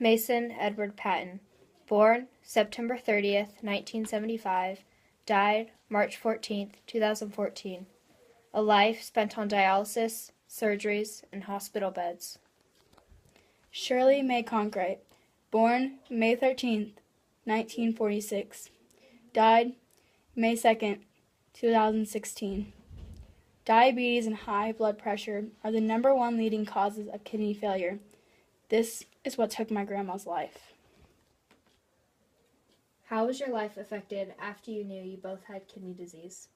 Mason Edward Patton, born September 30th, 1975, died March 14th, 2014. A life spent on dialysis, surgeries, and hospital beds. Shirley May Conkright, born May 13th, 1946, died May 2nd, 2016. Diabetes and high blood pressure are the #1 leading causes of kidney failure. This is what took my grandma's life. How was your life affected after you knew you both had kidney disease?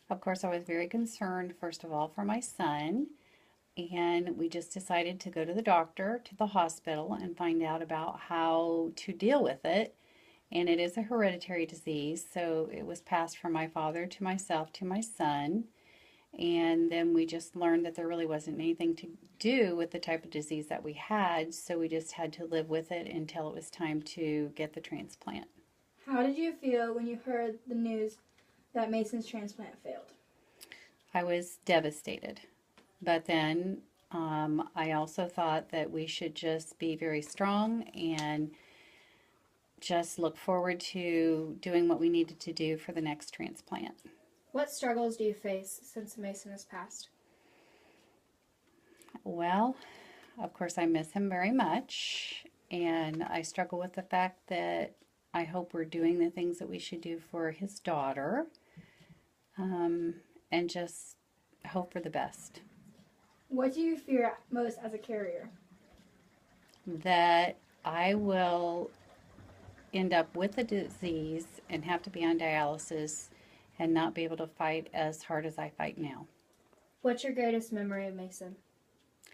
Of course, I was very concerned, first of all, for my son, and we just decided to go to the doctor, to the hospital, and find out about how to deal with it. And it is a hereditary disease, so it was passed from my father to myself to my son. And then we just learned that there really wasn't anything to do with the type of disease that we had, so we just had to live with it until it was time to get the transplant. How did you feel when you heard the news that Mason's transplant failed? I was devastated, but then I also thought that we should just be very strong and just look forward to doing what we needed to do for the next transplant. What struggles do you face since Mason has passed? Well, of course, I miss him very much, and I struggle with the fact that I hope we're doing the things that we should do for his daughter, and just hope for the best. What do you fear most as a carrier? That I will end up with the disease and have to be on dialysis and not be able to fight as hard as I fight now. What's your greatest memory of Mason?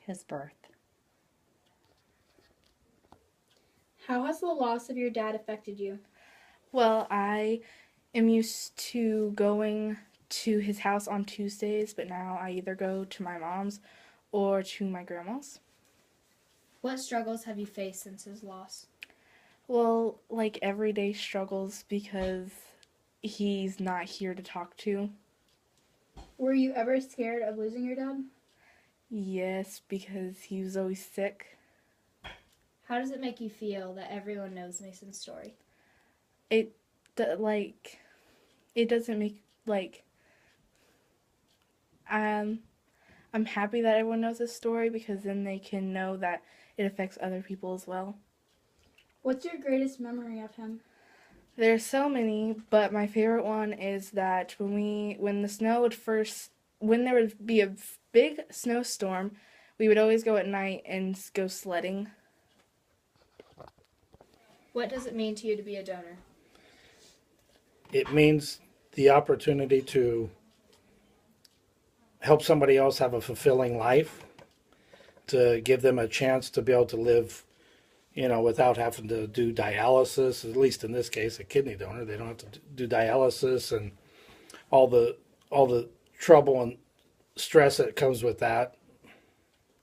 His birth. How has the loss of your dad affected you? Well, I am used to going to his house on Tuesdays, but now I either go to my mom's or to my grandma's. What struggles have you faced since his loss? Well, like everyday struggles because he's not here to talk to. Were you ever scared of losing your dad? Yes, because he was always sick. How does it make you feel that everyone knows Mason's story? It doesn't make, I'm happy that everyone knows this story because then they can know that it affects other people as well. What's your greatest memory of him? There's so many, but my favorite one is that when there would be a big snowstorm, we would always go at night and go sledding. What does it mean to you to be a donor? It means the opportunity to help somebody else have a fulfilling life, to give them a chance to be able to live, without having to do dialysis, at least in this case, a kidney donor. They don't have to do dialysis and all the trouble and stress that comes with that.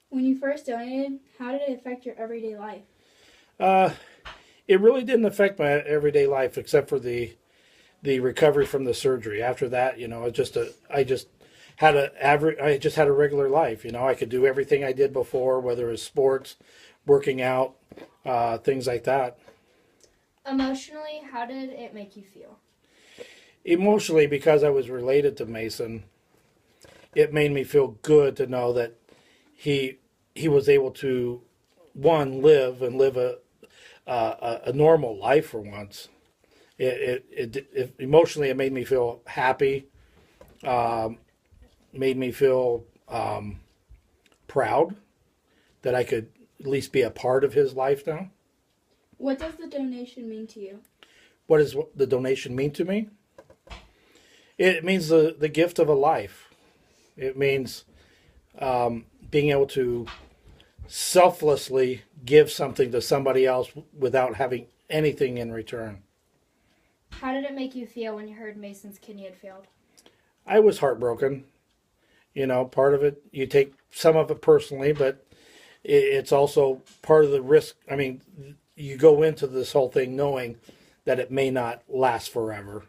When you first donated, how did it affect your everyday life? It really didn't affect my everyday life except for the recovery from the surgery. After that, I just had a regular life. I could do everything I did before, whether it was sports, working out, things like that. Emotionally, how did it make you feel? Emotionally, because I was related to Mason, it made me feel good to know that he was able to, live a normal life for once. It emotionally, it made me feel happy, made me feel proud that I could at least be a part of his life now. What does the donation mean to you? What does the donation mean to me? It means the gift of a life. It means being able to selflessly give something to somebody else without having anything in return. How did it make you feel when you heard Mason's kidney had failed? I was heartbroken. Part of it, you take some of it personally, but it's also part of the risk. I mean, you go into this whole thing knowing that it may not last forever.